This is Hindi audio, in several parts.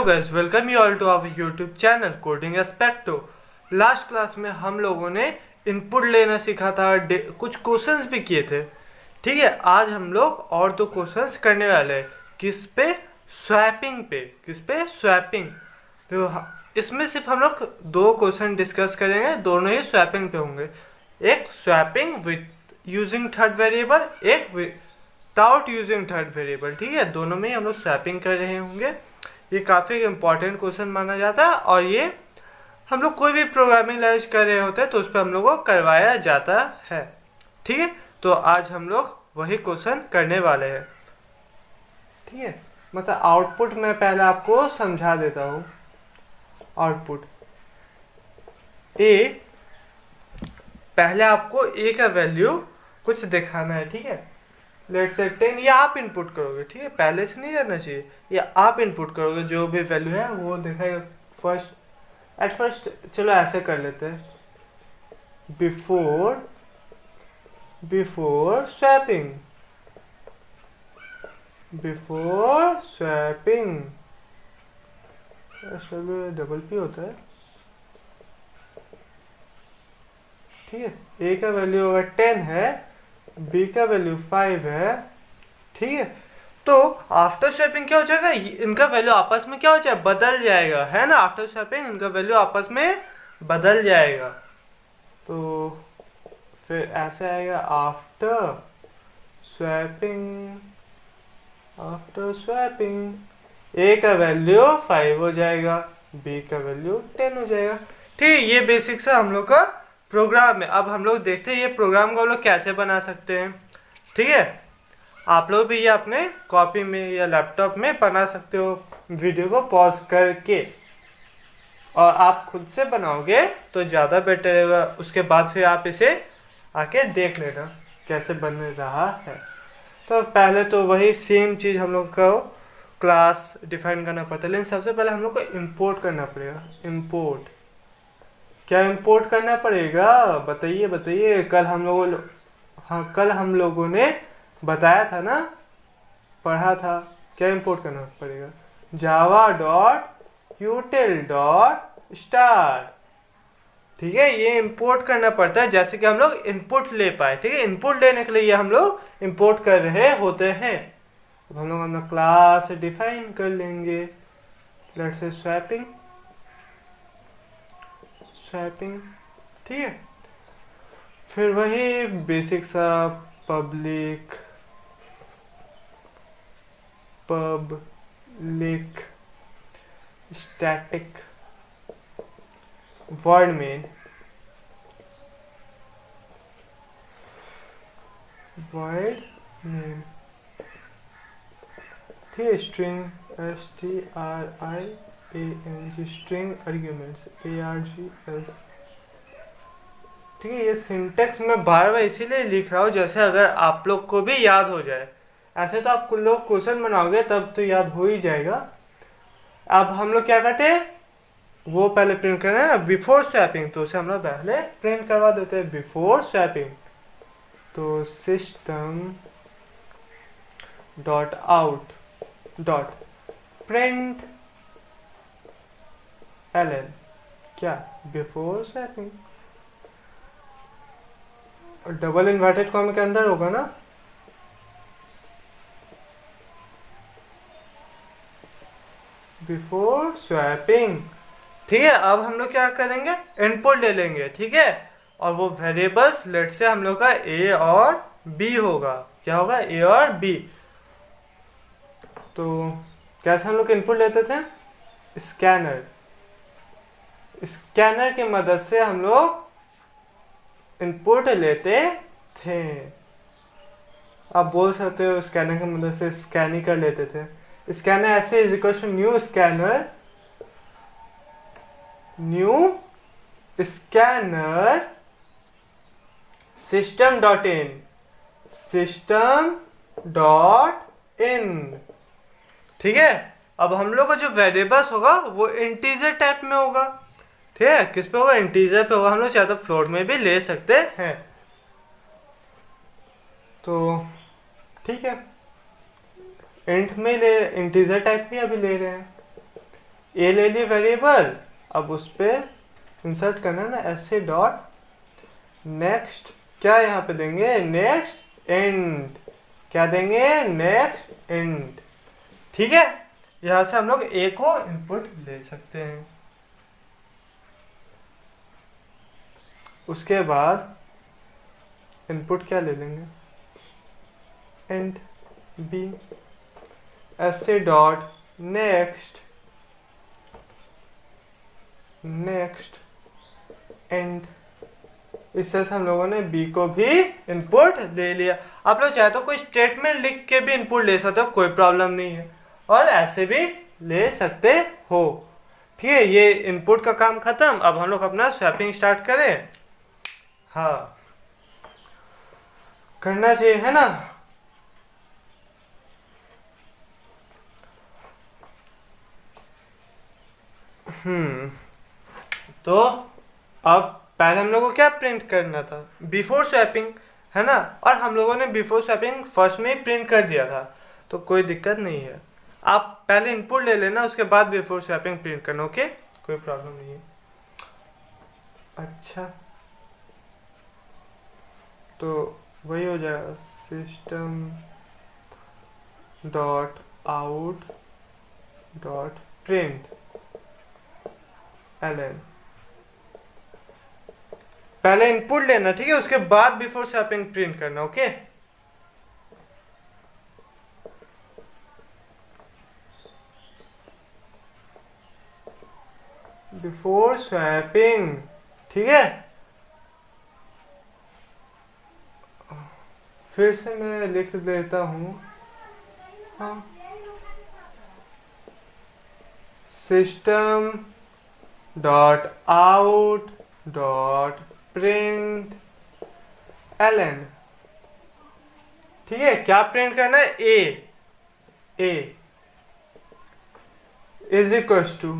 guys, welcome you all to our YouTube channel Coding Aspecto। Last class में हम लोगों ने इनपुट लेना सीखा था, कुछ क्वेश्चंस भी किए थे। ठीक है, आज हम लोग और दो क्वेश्चंस करने वाले हैं। किस पे? स्वैपिंग पे। किस पे? स्वैपिंग। तो इसमें सिर्फ हम लोग दो क्वेश्चन डिस्कस करेंगे, दोनों ही स्वैपिंग पे होंगे। एक swapping with using third variable, एक विदाउट यूजिंग थर्ड वेरिएबल। ठीक है, दोनों में ही हम लोग स्वैपिंग कर रहे होंगे। ये काफ़ी इंपॉर्टेंट क्वेश्चन माना जाता है और ये हम लोग कोई भी प्रोग्रामिंग लैंग्वेज कर रहे होते हैं तो उस पर हम लोग को करवाया जाता है। ठीक है, तो आज हम लोग वही क्वेश्चन करने वाले हैं। ठीक है, मतलब आउटपुट मैं पहले आपको समझा देता हूँ। आउटपुट ए, पहले आपको ए का वैल्यू कुछ दिखाना है। ठीक है, लेट से 10, ये आप इनपुट करोगे। ठीक है, पहले से नहीं रहना चाहिए, ये आप इनपुट करोगे। जो भी वैल्यू है वो दिखाएगा एट फर्स्ट। चलो ऐसे कर लेते हैं, बिफोर स्वैपिंग। डबल पी होता है। ठीक है, ए का वैल्यू अगर 10 है, बी का वैल्यू 5 है। ठीक है, तो आफ्टर स्वैपिंग क्या हो जाएगा, इनका वैल्यू आपस में क्या हो जाएगा, बदल जाएगा, है ना। आफ्टर स्वैपिंग इनका वैल्यू आपस में बदल जाएगा। तो फिर ऐसे आएगा आफ्टर स्वैपिंग ए का वैल्यू 5 हो जाएगा, बी का वैल्यू 10 हो जाएगा। ठीक है, ये बेसिक से हम लोग का प्रोग्राम है। अब हम लोग देखते हैं ये प्रोग्राम को हम लोग कैसे बना सकते हैं। ठीक है, आप लोग भी ये अपने कॉपी में या लैपटॉप में बना सकते हो, वीडियो को पॉज करके, और आप खुद से बनाओगे तो ज़्यादा बेटर होगा। उसके बाद फिर आप इसे आके देख लेना कैसे बन रहा है। तो पहले तो वही सेम चीज़ हम लोग को क्लास डिफाइन करना पड़ता है, लेकिन सबसे पहले हम लोग को इंपोर्ट करना पड़ेगा। इंपोर्ट क्या इंपोर्ट करना पड़ेगा, बताइए। कल हम लोगों ने बताया था ना, पढ़ा था। क्या इंपोर्ट करना पड़ेगा, java.util.start। ठीक है, ये इंपोर्ट करना पड़ता है जैसे कि हम लोग इनपुट ले पाए। ठीक है, इनपुट लेने के लिए ये हम लोग इंपोर्ट कर रहे होते हैं। अब हम लोग अपना क्लास डिफाइन कर लेंगे। Let's say swapping. ठीक है, फिर वही बेसिक सा पब्लिक स्टैटिक वर्ड मेन ठीक है, string string string arguments args। ठीक है, ये सिंटेक्स मैं बार बार इसीलिए लिख रहा हूँ जैसे अगर आप लोग को भी याद हो जाए। ऐसे तो आप लोग क्वेश्चन बनाओगे तब तो याद हो ही जाएगा। अब हम लोग क्या करते हैं, वो पहले प्रिंट करना है ना, बिफोर स्वैपिंग, तो उसे हम लोग पहले प्रिंट करवा देते हैं बिफोर स्वैपिंग। तो system dot out dot print ln क्या, बिफोर स्वैपिंग। और डबल इन्वर्टेड कॉमा के अंदर होगा ना, बिफोर स्वैपिंग। ठीक है, अब हम लोग क्या करेंगे, इनपुट ले लेंगे। ठीक है, और वो वेरिएबल्स लेट से हम लोग का ए और बी होगा। क्या होगा, ए और बी। तो कैसे हम लोग इनपुट लेते थे, स्कैनर की मदद से हम लोग इनपुट लेते थे। आप बोल सकते हो स्कैनर की मदद से स्कैनिंग कर लेते थे। स्कैनर ऐसे is equal to new scanner system dot in. ठीक है, अब हम लोग का जो वेरिएबल्स होगा वो इंटीजर टाइप में होगा। ठीक है, किस पे होगा, इंटीजर पे होगा। हम लोग चाहे तो फ्लोट में भी ले सकते हैं। तो ठीक है, इंट में ले, इंटीजर टाइप में अभी ले रहे हैं। ए ले ली वेरिएबल, अब उस पर इंसर्ट करना ना ऐसे डॉट नेक्स्ट, क्या यहाँ पे देंगे नेक्स्ट एंड, क्या देंगे नेक्स्ट एंड। ठीक है, यहाँ से हम लोग ए को इनपुट ले सकते हैं। उसके बाद इनपुट क्या ले लेंगे एंड बी, ऐसे डॉट नेक्स्ट नेक्स्ट एंड। इससे हम लोगों ने बी को भी इनपुट ले लिया। आप लोग चाहे तो कोई स्टेटमेंट लिख के भी इनपुट ले सकते हो, कोई प्रॉब्लम नहीं है, और ऐसे भी ले सकते हो। ठीक है, ये इनपुट का काम खत्म। अब हम लोग अपना स्वैपिंग स्टार्ट करें। हाँ, करना चाहिए है ना। तो अब पहले हम लोगों को क्या प्रिंट करना था, बिफोर स्वैपिंग, है ना। और हम लोगों ने बिफोर स्वैपिंग फर्स्ट में ही प्रिंट कर दिया था, तो कोई दिक्कत नहीं है। आप पहले इनपुट ले लेना, उसके बाद बिफोर स्वैपिंग प्रिंट करना। ओके, कोई प्रॉब्लम नहीं है। अच्छा, तो वही हो जाएगा system dot out dot print LN. पहले इनपुट लेना, ठीक है, उसके बाद बिफोर स्वैपिंग प्रिंट करना। ओके, बिफोर स्वैपिंग, ठीक है। फिर से मैं लिख देता हूं, हाँ, system dot out dot print LN. ठीक है, क्या प्रिंट करना है, a is equal to,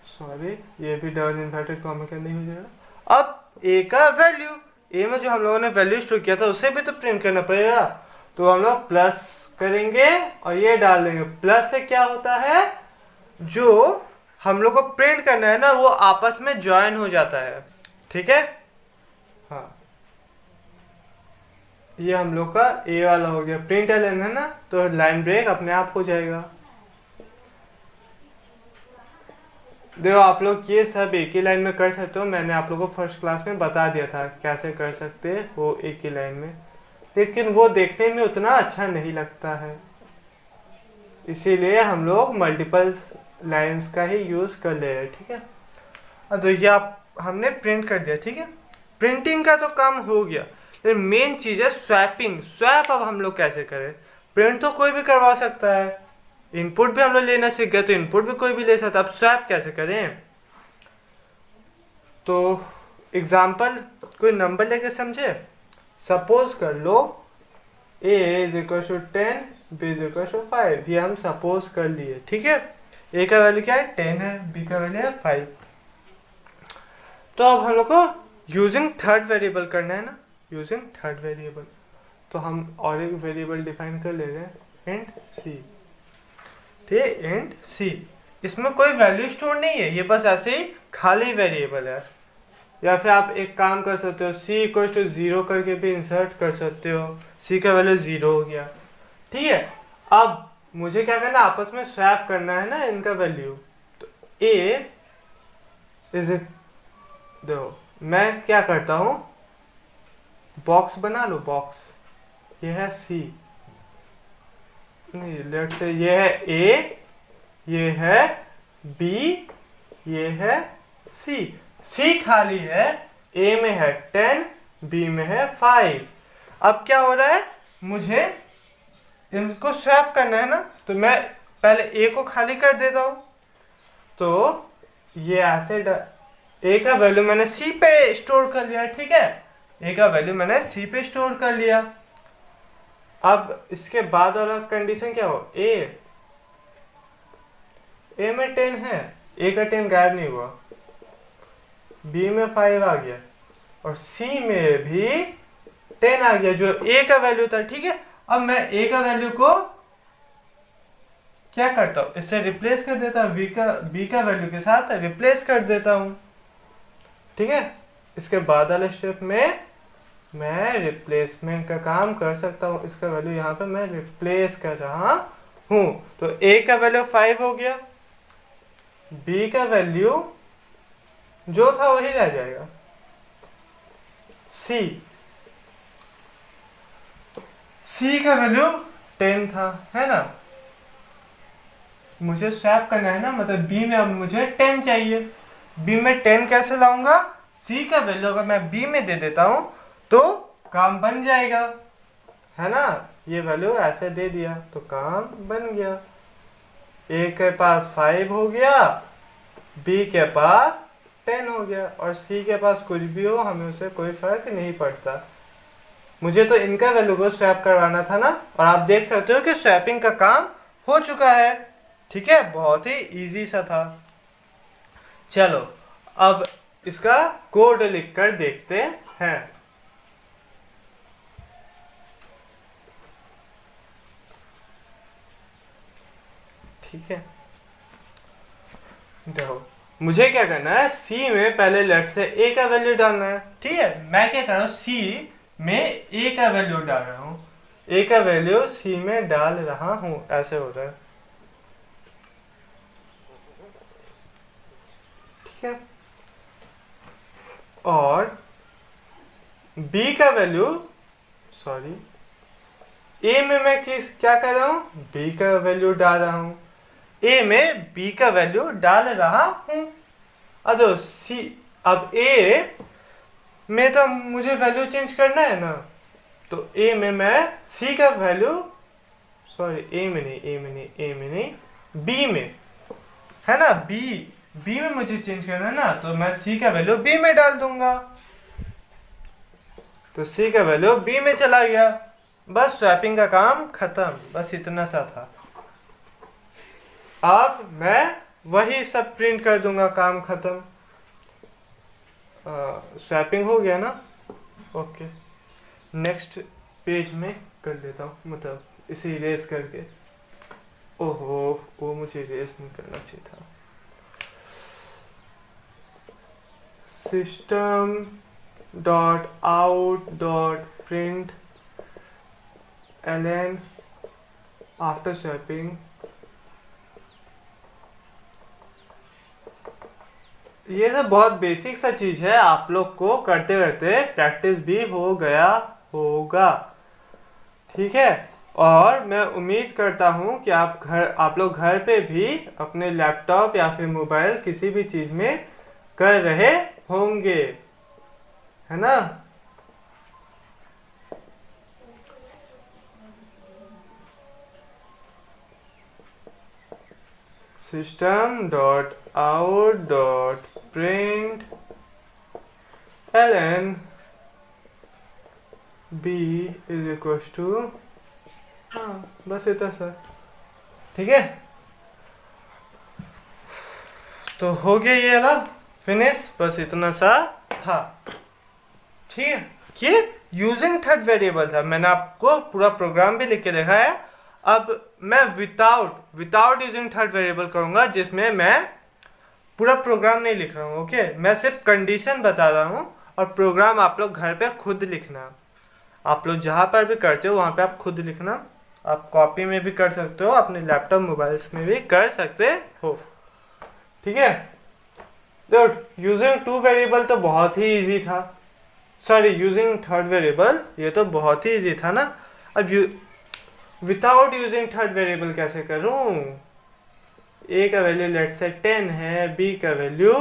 sorry ये भी डबल इन्वर्टेड कॉमा के अंदर हो जाएगा। अब ए का वैल्यू, ए में जो हम लोगों ने वैल्यू स्टोर किया था उसे भी तो प्रिंट करना पड़ेगा, तो हम लोग प्लस करेंगे और ये डाल देंगे। प्लस से क्या होता है, जो हम लोग को प्रिंट करना है ना वो आपस में ज्वाइन हो जाता है। ठीक है, हाँ, ये हम लोग का ए वाला हो गया। प्रिंट एलन है ना, तो लाइन ब्रेक अपने आप हो जाएगा। देखो आप लोग ये सब एक ही लाइन में कर सकते हो, मैंने आप लोगों को फर्स्ट क्लास में बता दिया था कैसे कर सकते हो एक ही लाइन में, लेकिन वो देखने में उतना अच्छा नहीं लगता है, इसीलिए हम लोग मल्टीपल लाइंस का ही यूज कर ले रहे हैं। ठीक है, तो ये आप हमने प्रिंट कर दिया। ठीक है, प्रिंटिंग का तो काम हो गया, लेकिन मेन चीज है स्वैपिंग। स्वैप अब हम लोग कैसे करें, प्रिंट तो कोई भी करवा सकता है, इनपुट भी हम लोग लेना सीख गए तो इनपुट भी कोई भी ले सकता है। अब स्वैप कैसे करें, तो एग्जाम्पल कोई नंबर लेके समझे। सपोज कर लो a is equal to 10, b is equal to 5, ये हम सपोज कर लिए। ठीक है, a का वैल्यू क्या है 10 है, b का वैल्यू है 5। तो अब हम लोग को यूजिंग थर्ड वेरिएबल करना है ना, यूजिंग थर्ड वेरिएबल, तो हम और एक वेरिएबल डिफाइन कर ले रहे हैं इंट c। ठीक है, इंट c, इसमें कोई वैल्यू स्टोर नहीं है, ये बस ऐसे ही खाली वेरिएबल है। या फिर आप एक काम कर सकते हो, c इक्वल टू 0 करके भी इंसर्ट कर सकते हो, c का वैल्यू 0 हो गया। ठीक है, अब मुझे क्या करना, आपस में स्वैप करना है ना इनका वैल्यू। तो a इज, देखो मैं क्या करता हूं, बॉक्स बना लो, बॉक्स, ये है c, नहीं लेट से ये है a, ये है b, ये है c। c खाली है, a में है 10, b में है 5। अब क्या हो रहा है, मुझे इनको स्वैप करना है ना, तो मैं पहले a को खाली कर देता हूं। तो ये ऐसे a का वैल्यू मैंने c पे स्टोर कर लिया। ठीक है, a का वैल्यू मैंने c पे स्टोर कर लिया। अब इसके बाद वाला कंडीशन क्या हो, a में 10 है, a का 10 गायब नहीं हुआ, b में 5 आ गया और c में भी 10 आ गया जो a का वैल्यू था। ठीक है, अब मैं a का वैल्यू को क्या करता हूँ, इससे रिप्लेस कर देता हूँ, बी का वैल्यू के साथ रिप्लेस कर देता हूँ। ठीक है, इसके बाद वाले स्टेप में मैं रिप्लेसमेंट का काम कर सकता हूँ। इसका वैल्यू यहाँ पे मैं रिप्लेस कर रहा हूँ। तो ए का वैल्यू 5 हो गया, बी का वैल्यू जो था वही रह जाएगा, सी का वैल्यू 10 था, है ना। मुझे स्वैप करना है ना, मतलब बी में अब मुझे 10 चाहिए। बी में 10 कैसे लाऊंगा, सी का वैल्यू अगर मैं बी में दे देता हूं तो काम बन जाएगा, है ना। ये वैल्यू ऐसे दे दिया तो काम बन गया। ए के पास 5 हो गया, बी के पास 10 हो गया, और सी के पास कुछ भी हो हमें उसे कोई फर्क नहीं पड़ता। मुझे तो इनका वैल्यू को स्वैप करवाना था ना, और आप देख सकते हो कि स्वैपिंग का काम हो चुका है। ठीक है, बहुत ही इजी सा था। चलो अब इसका कोड लिखकर देखते हैं। ठीक है, देखो मुझे क्या करना है, सी में पहले लेट से ए का वैल्यू डालना है। ठीक है, मैं क्या कर रहा हूँ, सी में ए का वैल्यू डाल रहा हूँ, ए का वैल्यू सी में डाल रहा हूँ, ऐसे होता है। ठीक है, और बी का वैल्यू, सॉरी, ए में मैं क्या कर रहा हूँ, बी का वैल्यू डाल रहा हूँ, ए में बी का वैल्यू डाल रहा हूँ। अब सी, अब ए में तो मुझे वैल्यू चेंज करना है ना, तो ए में मैं सी का वैल्यू, सॉरी ए में नहीं, बी में, है ना, बी में मुझे चेंज करना है ना, तो मैं सी का वैल्यू बी में डाल दूंगा, तो सी का वैल्यू बी में चला गया। बस स्वैपिंग का काम खत्म, बस इतना सा था। अब मैं वही सब प्रिंट कर दूंगा, काम खत्म। स्वैपिंग हो गया ना, ओके। नेक्स्ट पेज में कर लेता हूँ, मतलब इसे इरेज करके। ओहो, वो मुझे इरेज नहीं करना चाहिए था। System dot out dot print ln after swapping. ये तो बहुत बेसिक सा चीज है, आप लोग को करते करते प्रैक्टिस भी हो गया होगा। ठीक है, और मैं उम्मीद करता हूँ कि आप लोग घर पे भी अपने लैपटॉप या फिर मोबाइल किसी भी चीज में कर रहे होंगे, है ना। System dot out dot print ln b is equal to, हाँ बस इतना सर। ठीक है, तो हो गया ये वाला फिनिश, बस इतना सा था। ठीक है, ये यूजिंग थर्ड वेरिएबल था, मैंने आपको पूरा प्रोग्राम भी लिख के देखा है। अब मैं विदाउट यूजिंग थर्ड वेरिएबल करूंगा, जिसमें मैं पूरा प्रोग्राम नहीं लिख रहा हूँ। ओके, मैं सिर्फ कंडीशन बता रहा हूँ, और प्रोग्राम आप लोग घर पे खुद लिखना। आप लोग जहाँ पर भी करते हो वहाँ पे आप खुद लिखना। आप कॉपी में भी कर सकते हो, अपने लैपटॉप मोबाइल्स में भी कर सकते हो। ठीक है, देखो यूजिंग टू वेरिएबल तो बहुत ही इजी था, सॉरी यूजिंग थर्ड वेरिएबल ये तो बहुत ही इजी था ना। अब विदाउट यूजिंग थर्ड वेरिएबल कैसे करूं, ए का वैल्यू लेट से 10 है, बी का वैल्यू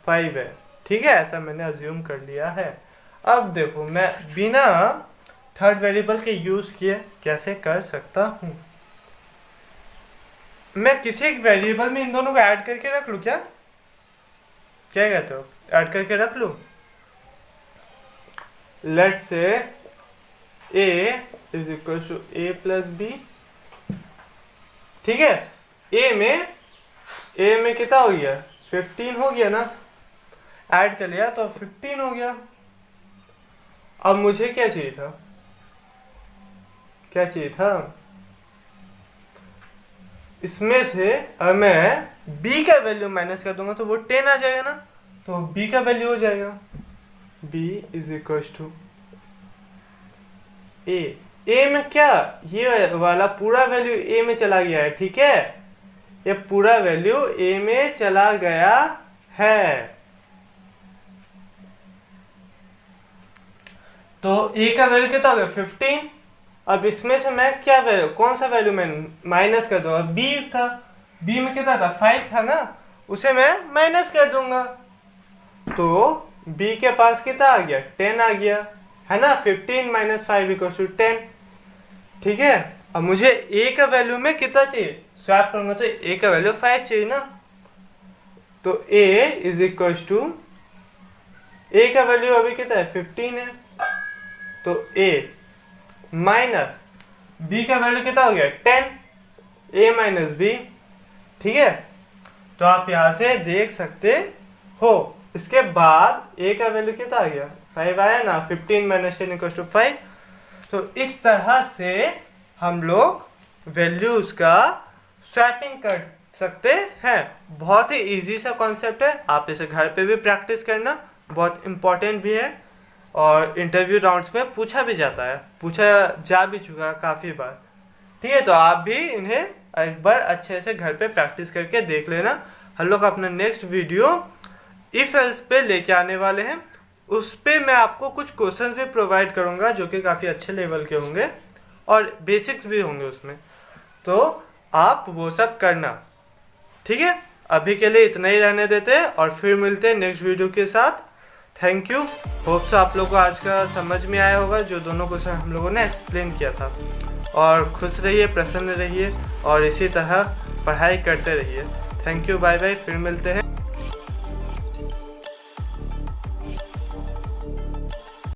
5 है। ठीक है, ऐसा मैंने अज्यूम कर लिया है। अब देखो मैं बिना थर्ड वेरिएबल के यूज किए कैसे कर सकता हूं। मैं किसी एक वेरिएबल में इन दोनों को ऐड करके रख लूं, क्या कहते हो, ऐड करके रख लूं। Let say a is equal to a plus b. ठीक है, a में कितना हो गया, 15 हो गया ना, ऐड कर लिया तो 15 हो गया। अब मुझे क्या चाहिए था, इसमें से अगर मैं b का वैल्यू माइनस कर दूंगा तो वो 10 आ जाएगा ना, तो b का वैल्यू हो जाएगा b is equal to a में क्या, ये वाला पूरा वैल्यू a में चला गया है, ठीक है, ये पूरा वैल्यू a में चला गया है। तो a का वैल्यू कितना हो गया 15। अब इसमें से मैं क्या वैल्यू, कौन सा वैल्यू मैं माइनस कर दूंगा, b था, b में कितना था 5 था ना, उसे मैं माइनस कर दूंगा, तो b के पास कितना आ गया 10 आ गया है ना, 15 माइनस 5 इक्वल टू 10, ठीक है। अब मुझे a का वैल्यू में कितना चाहिए, स्वैप करूंगा तो a का वैल्यू 5 चाहिए ना, तो a is equal to, a का वैल्यू अभी कितना है 15 है, तो a माइनस b का वैल्यू कितना हो गया 10, a माइनस b, ठीक है। तो आप यहां से देख सकते हो, इसके बाद a का वैल्यू कितना आ गया 5 आया ना, 15 माइनस 10 इक्वल टू 5। तो इस तरह से हम लोग वैल्यूज का स्वैपिंग कर सकते हैं। बहुत ही इजी सा कॉन्सेप्ट है, आप इसे घर पे भी प्रैक्टिस करना, बहुत इंपॉर्टेंट भी है और इंटरव्यू राउंड्स में पूछा भी जाता है, पूछा जा भी चुका काफ़ी बार, ठीक है। तो आप भी इन्हें एक बार अच्छे से घर पे प्रैक्टिस करके देख लेना। हम लोग अपना नेक्स्ट वीडियो इफ एल्स पे लेके आने वाले हैं, उस पे मैं आपको कुछ क्वेश्चंस भी प्रोवाइड करूंगा जो कि काफ़ी अच्छे लेवल के होंगे और बेसिक्स भी होंगे उसमें, तो आप वो सब करना, ठीक है। अभी के लिए इतना ही रहने देते हैं और फिर मिलते हैं नेक्स्ट वीडियो के साथ। थैंक यू, होप सो आप लोगों को आज का समझ में आया होगा जो दोनों क्वेश्चन हम लोगों ने एक्सप्लेन किया था। और खुश रहिए, प्रसन्न रहिए और इसी तरह पढ़ाई करते रहिए। थैंक यू, बाय बाय, फिर मिलते हैं।